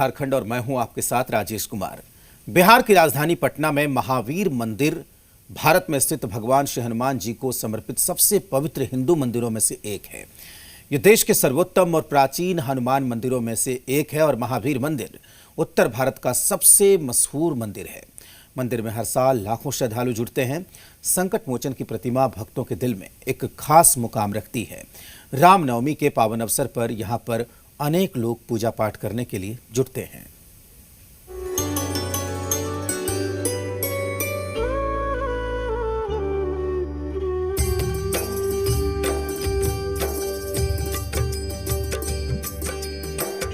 झारखंड और मैं हूं आपके साथ राजेश कुमार। बिहार की राजधानी पटना में महावीर मंदिर भारत में स्थित भगवान श्री हनुमान जी को समर्पित सबसे पवित्र हिंदू मंदिरों में से एक है। यह देश के सर्वोत्तम और प्राचीन हनुमान मंदिरों में से एक है और महावीर मंदिर उत्तर भारत का सबसे मशहूर मंदिर है। मंदिर में हर साल लाखों श्रद्धालु जुटते हैं। संकट मोचन की प्रतिमा भक्तों के दिल में एक खास मुकाम रखती है। रामनवमी के पावन अवसर पर यहाँ पर अनेक लोग पूजा पाठ करने के लिए जुटते हैं।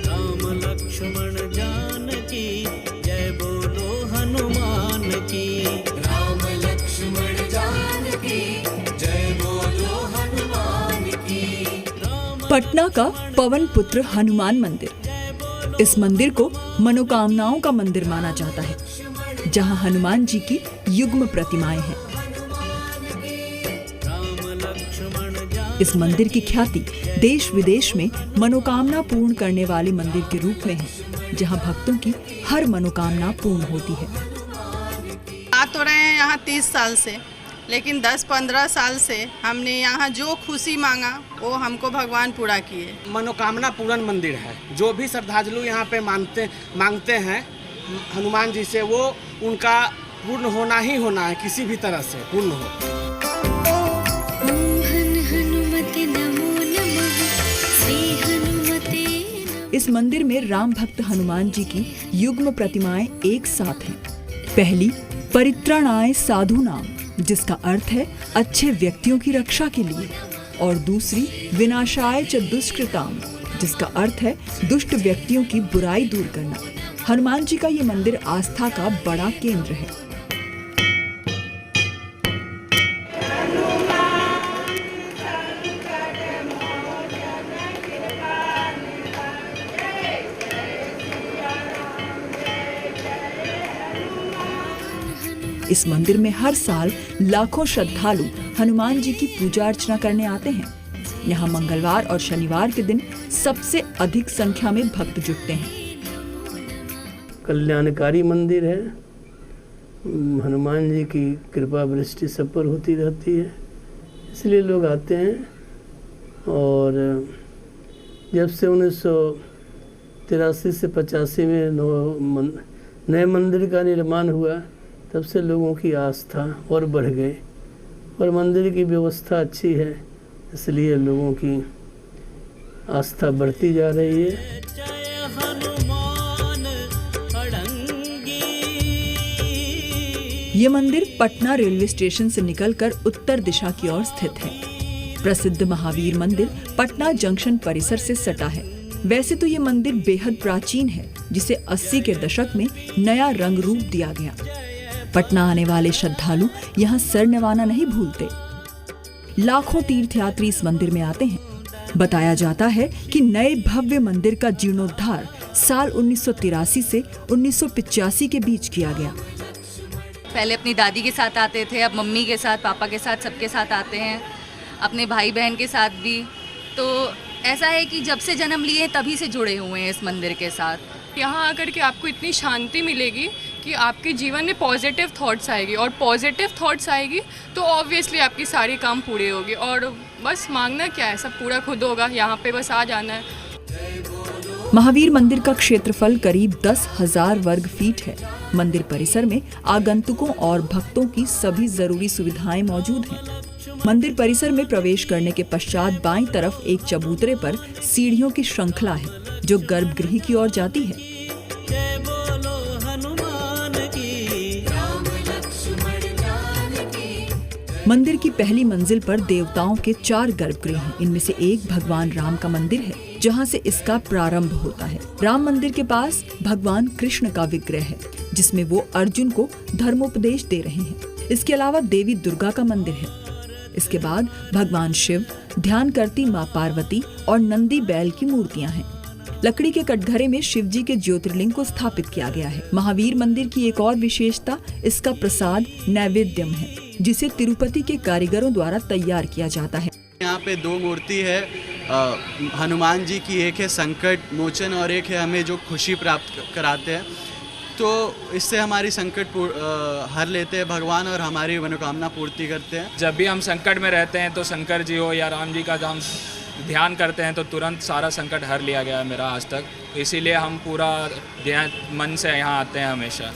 राम लक्ष्मण जानकी जय बोलो हनुमान की। राम लक्ष्मण जानकी जय बोलो हनुमान की। पटना का पवन पुत्र हनुमान मंदिर। इस मंदिर को मनोकामनाओं का मंदिर माना जाता है, जहां हनुमान जी की युग्म प्रतिमाएं हैं। इस मंदिर की ख्याति देश विदेश में मनोकामना पूर्ण करने वाले मंदिर के रूप में है, जहां भक्तों की हर मनोकामना पूर्ण होती है। आ तो रहे हैं यहाँ 30 साल से, लेकिन 10-15 साल से हमने यहाँ जो खुशी मांगा वो हमको भगवान पूरा किए। मनोकामना पूर्ण मंदिर है। जो भी श्रद्धालु यहाँ पे मांगते हैं हनुमान जी से, वो उनका पूर्ण होना ही होना है, किसी भी तरह से पूर्ण हो। इस मंदिर में राम भक्त हनुमान जी की युग्म प्रतिमाएं एक साथ हैं। पहली परित्राणाय साधूनाम, जिसका अर्थ है अच्छे व्यक्तियों की रक्षा के लिए, और दूसरी विनाशाय च दुष्कृताम, जिसका अर्थ है दुष्ट व्यक्तियों की बुराई दूर करना। हनुमान जी का ये मंदिर आस्था का बड़ा केंद्र है। इस मंदिर में हर साल लाखों श्रद्धालु हनुमान जी की पूजा अर्चना करने आते हैं। यहाँ मंगलवार और शनिवार के दिन सबसे अधिक संख्या में भक्त जुटते हैं। कल्याणकारी मंदिर है। हनुमान जी की कृपा वृष्टि सब पर होती रहती है, इसलिए लोग आते हैं। और जब से 1983 से 85 में नए मंदिर का निर्माण हुआ, तब से लोगों की आस्था और बढ़ गई और मंदिर की व्यवस्था अच्छी है, इसलिए लोगों की आस्था बढ़ती जा रही है। ये मंदिर पटना रेलवे स्टेशन से निकलकर उत्तर दिशा की ओर स्थित है। प्रसिद्ध महावीर मंदिर पटना जंक्शन परिसर से सटा है। वैसे तो ये मंदिर बेहद प्राचीन है, जिसे 80 के दशक में नया रंग रूप दिया गया। पटना आने वाले श्रद्धालु यहाँ सिर निवाना नहीं भूलते। लाखों तीर्थयात्री इस मंदिर में आते हैं। बताया जाता है कि नए भव्य मंदिर का जीर्णोद्धार साल 1983 से 1985 के बीच किया गया। पहले अपनी दादी के साथ आते थे, अब मम्मी के साथ, पापा के साथ, सबके साथ आते हैं, अपने भाई बहन के साथ भी। तो ऐसा है कि जब से जन्म लिए तभी से जुड़े हुए हैं इस मंदिर के साथ। यहाँ आकर के आपको इतनी शांति मिलेगी कि आपके जीवन में पॉजिटिव थॉट्स आएगी, और पॉजिटिव थॉट्स आएगी तो ऑब्वियसली आपकी सारी काम पूरे होगी। और बस मांगना क्या है, सब पूरा खुद होगा। यहाँ पे बस आ जाना है। महावीर मंदिर का क्षेत्रफल करीब 10,000 वर्ग फीट है। मंदिर परिसर में आगंतुकों और भक्तों की सभी जरूरी सुविधाएं मौजूद हैं। मंदिर परिसर में प्रवेश करने के पश्चात बाईं तरफ एक चबूतरे पर सीढ़ियों की श्रृंखला है, जो गर्भगृह की ओर जाती है। मंदिर की पहली मंजिल पर देवताओं के 4 गर्भगृह हैं। इनमें से एक भगवान राम का मंदिर है, जहां से इसका प्रारंभ होता है। राम मंदिर के पास भगवान कृष्ण का विग्रह है, जिसमें वो अर्जुन को धर्मोपदेश दे रहे हैं। इसके अलावा देवी दुर्गा का मंदिर है। इसके बाद भगवान शिव, ध्यान करती माँ पार्वती और नंदी बैल की मूर्तियां हैं। लकड़ी के कटघरे में शिव जी के ज्योतिर्लिंग को स्थापित किया गया है। महावीर मंदिर की एक और विशेषता इसका प्रसाद नैवेद्यम है, जिसे तिरुपति के कारीगरों द्वारा तैयार किया जाता है। यहाँ पे 2 मूर्ति है, हनुमान जी की एक है संकट मोचन और एक है हमें जो खुशी प्राप्त कराते हैं। तो इससे हमारी संकट हर लेते हैं भगवान और हमारी मनोकामना पूर्ति करते हैं। जब भी हम संकट में रहते हैं तो शंकर जी हो या राम जी का हम ध्यान करते हैं तो तुरंत सारा संकट हर लिया गया है मेरा आज तक। इसीलिए हम पूरा ध्यान मन से यहाँ आते हैं हमेशा।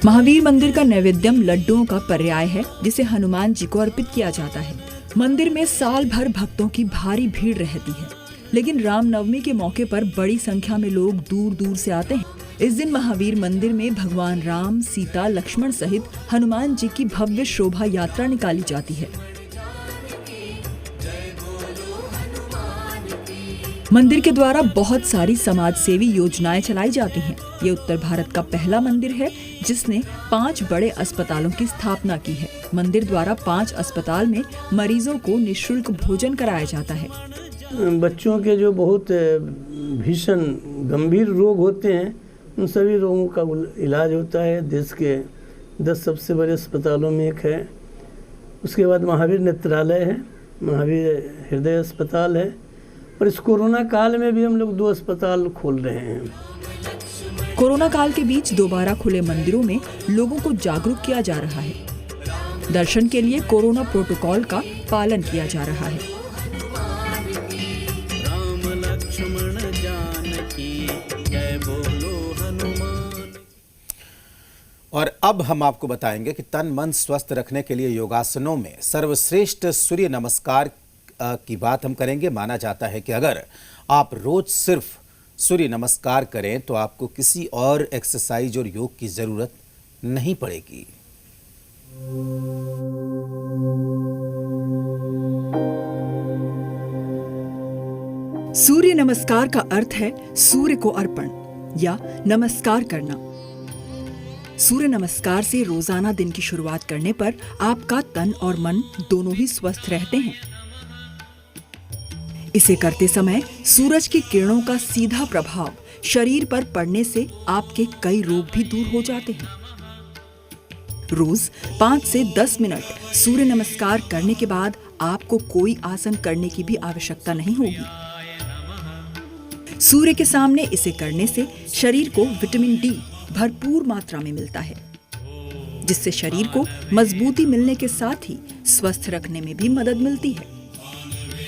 महावीर मंदिर का नैवेद्यम लड्डुओं का पर्याय है जिसे हनुमान जी को अर्पित किया जाता है। मंदिर में साल भर भक्तों की भारी भीड़ रहती है, लेकिन रामनवमी के मौके पर बड़ी संख्या में लोग दूर दूर से आते हैं। इस दिन महावीर मंदिर में भगवान राम, सीता, लक्ष्मण सहित हनुमान जी की भव्य शोभा यात्रा निकाली जाती है। मंदिर के द्वारा बहुत सारी समाज सेवी योजनाएं चलाई जाती हैं। ये उत्तर भारत का पहला मंदिर है जिसने 5 बड़े अस्पतालों की स्थापना की है। मंदिर द्वारा 5 अस्पताल में मरीजों को निःशुल्क भोजन कराया जाता है। बच्चों के जो बहुत भीषण गंभीर रोग होते हैं उन सभी रोगों का इलाज होता है। देश के 10 सबसे बड़े अस्पतालों में एक है। उसके बाद महावीर नेत्रालय है, महावीर हृदय अस्पताल है, और इस कोरोना काल में भी हम लोग 2 अस्पताल खोल रहे हैं। कोरोना काल के बीच दोबारा खुले मंदिरों में लोगों को जागरूक किया जा रहा है। दर्शन के लिए कोरोना प्रोटोकॉल का पालन किया जा रहा है। राम लक्ष्मण जानकी जय बोलो हनुमान। और अब हम आपको बताएंगे कि तन मन स्वस्थ रखने के लिए योगासनों में सर्वश्रेष्ठ सूर्य नमस्कार की बात हम करेंगे। माना जाता है कि अगर आप रोज सिर्फ सूर्य नमस्कार करें तो आपको किसी और एक्सरसाइज और योग की जरूरत नहीं पड़ेगी। सूर्य नमस्कार का अर्थ है सूर्य को अर्पण या नमस्कार करना। सूर्य नमस्कार से रोजाना दिन की शुरुआत करने पर आपका तन और मन दोनों ही स्वस्थ रहते हैं। इसे करते समय सूरज की किरणों का सीधा प्रभाव शरीर पर पड़ने से आपके कई रोग भी दूर हो जाते हैं। रोज 5 से 10 मिनट सूर्य नमस्कार करने के बाद आपको कोई आसन करने की भी आवश्यकता नहीं होगी। सूर्य के सामने इसे करने से शरीर को विटामिन डी भरपूर मात्रा में मिलता है, जिससे शरीर को मजबूती मिलने के साथ ही स्वस्थ रखने में भी मदद मिलती है।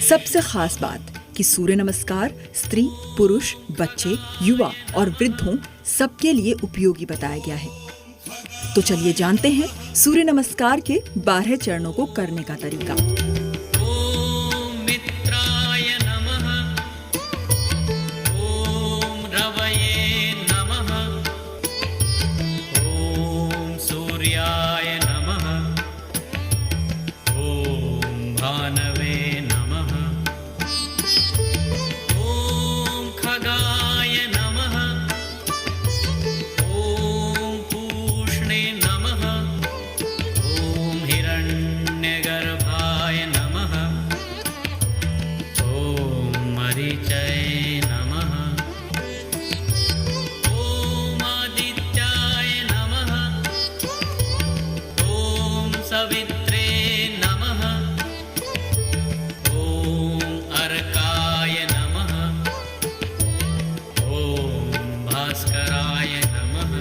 सबसे खास बात कि सूर्य नमस्कार स्त्री, पुरुष, बच्चे, युवा और वृद्धों सबके लिए उपयोगी बताया गया है। तो चलिए जानते हैं सूर्य नमस्कार के 12 चरणों को करने का तरीका। ओम मित्राय नमः, ओम रवये नमः, ओम सूर्याय नमः, ओम भानवे नमः, ओम खगाय नमः, ओम पूष्णे नमः, ओम हिरण्यगर्भाय नमः, ओम मरीचय नमः, ओम आदित्याय नमः, ओम सवित्रे नमः, ओम अर्काय नमः, ओम भास्कराय नमः।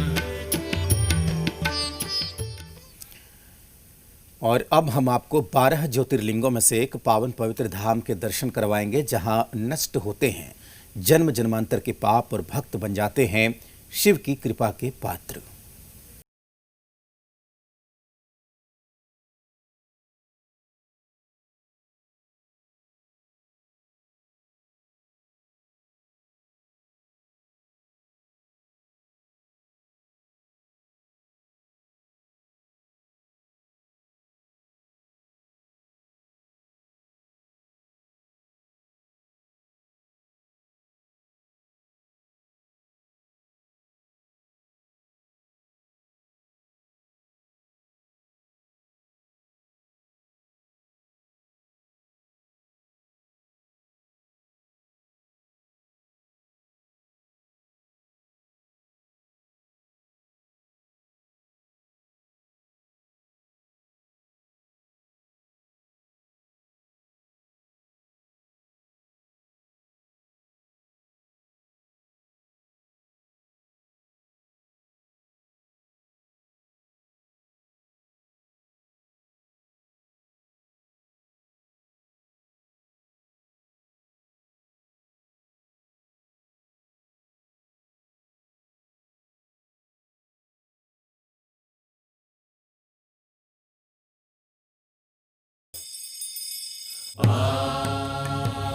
और अब हम आपको 12 ज्योतिर्लिंगों में से एक पावन पवित्र धाम के दर्शन करवाएंगे जहां नष्ट होते हैं जन्म जन्मांतर के पाप और भक्त बन जाते हैं शिव की कृपा के पात्र।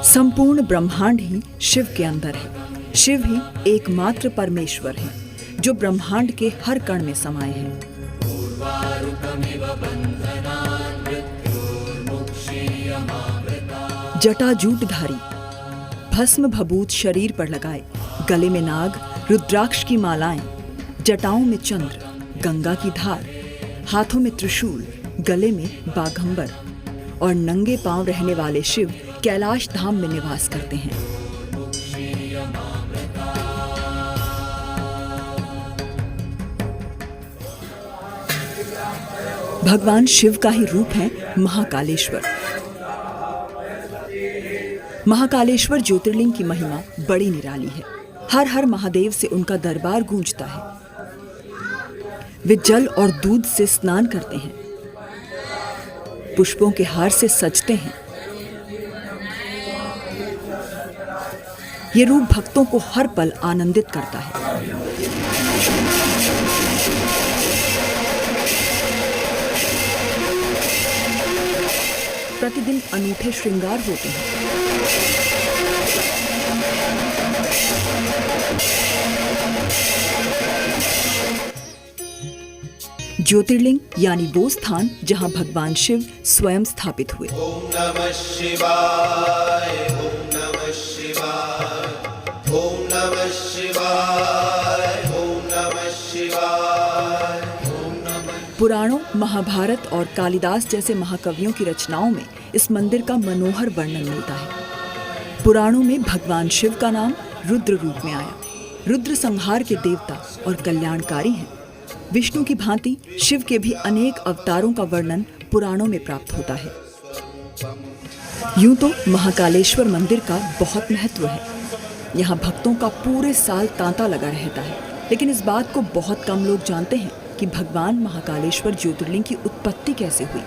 संपूर्ण ब्रह्मांड ही शिव के अंदर है। शिव ही एकमात्र परमेश्वर है जो ब्रह्मांड के हर कण में समाये हैं। जटाजूटधारी, भस्म भभूत शरीर पर लगाए, गले में नाग, रुद्राक्ष की मालाएं, जटाओं में चंद्र, गंगा की धार, हाथों में त्रिशूल, गले में बाघंबर और नंगे पांव रहने वाले शिव कैलाश धाम में निवास करते हैं। भगवान शिव का ही रूप है महाकालेश्वर। महाकालेश्वर ज्योतिर्लिंग की महिमा बड़ी निराली है। हर हर महादेव से उनका दरबार गूंजता है। वे जल और दूध से स्नान करते हैं, पुष्पों के हार से सजते हैं। ये रूप भक्तों को हर पल आनंदित करता है। प्रतिदिन अनूठे श्रृंगार होते हैं। ज्योतिर्लिंग यानी वो स्थान जहां भगवान शिव स्वयं स्थापित हुए। ओम नमः शिवाय, ओम नमः शिवाय, ओम नमः शिवाय, ओम नमः शिवाय, ओम नमः। पुराणों, महाभारत और कालिदास जैसे महाकवियों की रचनाओं में इस मंदिर का मनोहर वर्णन मिलता है। पुराणों में भगवान शिव का नाम रुद्र रूप में आया। रुद्र संहार के देवता और कल्याणकारी हैं। विष्णु की भांति शिव के भी अनेक अवतारों का वर्णन पुराणों में प्राप्त होता है। यूं तो महाकालेश्वर मंदिर का बहुत महत्व है। यहाँ भक्तों का पूरे साल तांता लगा रहता है, लेकिन इस बात को बहुत कम लोग जानते हैं कि भगवान महाकालेश्वर ज्योतिर्लिंग की उत्पत्ति कैसे हुई।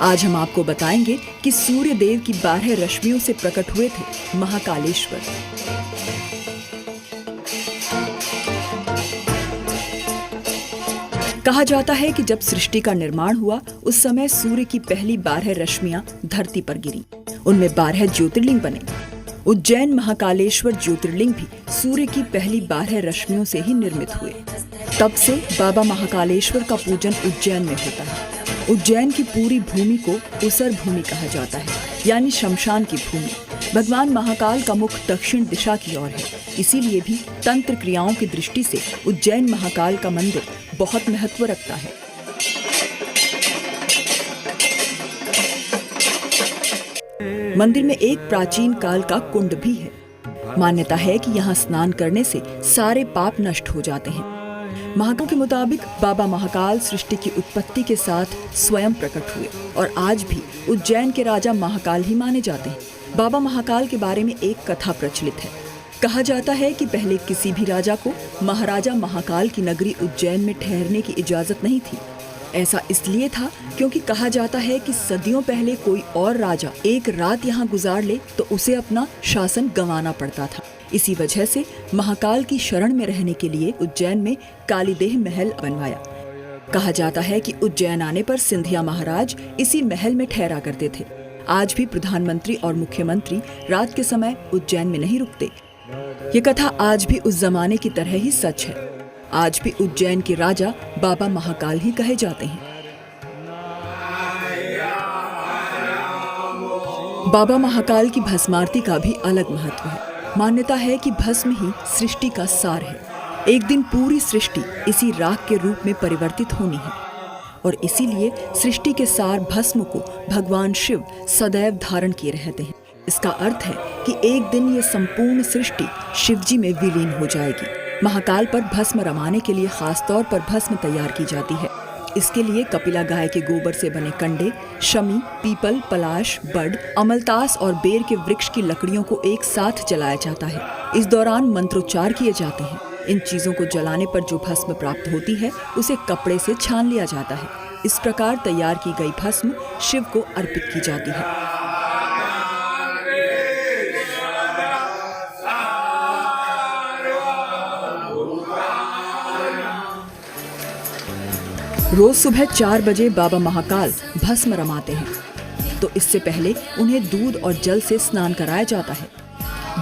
आज हम आपको बताएंगे कि सूर्य देव की 12 रश्मियों से प्रकट हुए थे महाकालेश्वर। कहा जाता है कि जब सृष्टि का निर्माण हुआ उस समय सूर्य की पहली 12 रश्मियां धरती पर गिरी। उनमें 12 ज्योतिर्लिंग बने। उज्जैन महाकालेश्वर ज्योतिर्लिंग भी सूर्य की पहली 12 रश्मियों से ही निर्मित हुए। तब से बाबा महाकालेश्वर का पूजन उज्जैन में होता है। उज्जैन की पूरी भूमि को उसर भूमि कहा जाता है, यानी शमशान की भूमि। भगवान महाकाल का मुख दक्षिण दिशा की ओर है, इसीलिए भी तंत्र क्रियाओं की दृष्टि से उज्जैन महाकाल का मंदिर बहुत महत्व रखता है। मंदिर में एक प्राचीन काल का कुंड भी है। मान्यता है कि यहाँ स्नान करने से सारे पाप नष्ट हो जाते हैं। महाकाल के मुताबिक बाबा महाकाल सृष्टि की उत्पत्ति के साथ स्वयं प्रकट हुए और आज भी उज्जैन के राजा महाकाल ही माने जाते हैं। बाबा महाकाल के बारे में एक कथा प्रचलित है। कहा जाता है कि पहले किसी भी राजा को महाराजा महाकाल की नगरी उज्जैन में ठहरने की इजाजत नहीं थी। ऐसा इसलिए था क्योंकि कहा जाता है कि सदियों पहले कोई और राजा एक रात यहाँ गुजार ले तो उसे अपना शासन गंवाना पड़ता था। इसी वजह से महाकाल की शरण में रहने के लिए उज्जैन में कालीदेह महल बनवाया। कहा जाता है कि उज्जैन आने पर सिंधिया महाराज इसी महल में ठहरा करते थे। आज भी प्रधानमंत्री और मुख्यमंत्री रात के समय उज्जैन में नहीं रुकते। ये कथा आज भी उस जमाने की तरह ही सच है। आज भी उज्जैन के राजा बाबा महाकाल ही कहे जाते हैं। बाबा महाकाल की भस्मारती का भी अलग महत्व है। मान्यता है कि भस्म ही सृष्टि का सार है। एक दिन पूरी सृष्टि इसी राख के रूप में परिवर्तित होनी है और इसीलिए सृष्टि के सार भस्म को भगवान शिव सदैव धारण किए रहते हैं। इसका अर्थ है कि एक दिन ये संपूर्ण सृष्टि शिवजी में विलीन हो जाएगी। महाकाल पर भस्म रमाने के लिए खास तौर पर भस्म तैयार की जाती है। इसके लिए कपिला गाय के गोबर से बने कंडे, शमी, पीपल, पलाश, बड़, अमलतास और बेर के वृक्ष की लकड़ियों को एक साथ जलाया जाता है। इस दौरान मंत्रोच्चार किए जाते हैं। इन चीजों को जलाने पर जो भस्म प्राप्त होती है उसे कपड़े से छान लिया जाता है। इस प्रकार तैयार की गई भस्म शिव को अर्पित की जाती है। रोज सुबह 4 बजे बाबा महाकाल भस्म रमाते हैं, तो इससे पहले उन्हें दूध और जल से स्नान कराया जाता है।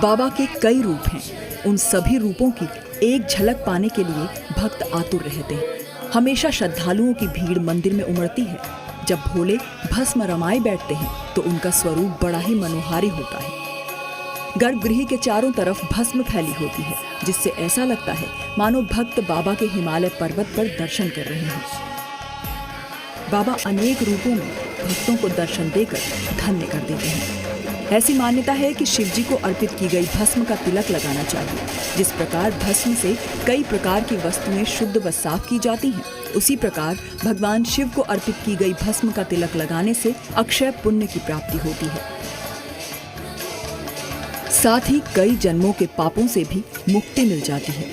बाबा के कई रूप हैं, उन सभी रूपों की एक झलक पाने के लिए भक्त आतुर रहते हैं। हमेशा श्रद्धालुओं की भीड़ मंदिर में उमड़ती है। जब भोले भस्म रमाए बैठते हैं तो उनका स्वरूप बड़ा ही मनोहारी होता है। गर्भगृह के चारों तरफ भस्म फैली होती है, जिससे ऐसा लगता है मानो भक्त बाबा के हिमालय पर्वत पर दर्शन कर रहे हैं। बाबा अनेक रूपों में भक्तों को दर्शन देकर धन्य कर देते हैं। ऐसी मान्यता है कि शिव जी को अर्पित की गई भस्म का तिलक लगाना चाहिए। जिस प्रकार भस्म से कई प्रकार की वस्तुएं शुद्ध व साफ की जाती हैं, उसी प्रकार भगवान शिव को अर्पित की गई भस्म का तिलक लगाने से अक्षय पुण्य की प्राप्ति होती है। साथ ही कई जन्मों के पापों से भी मुक्ति मिल जाती है।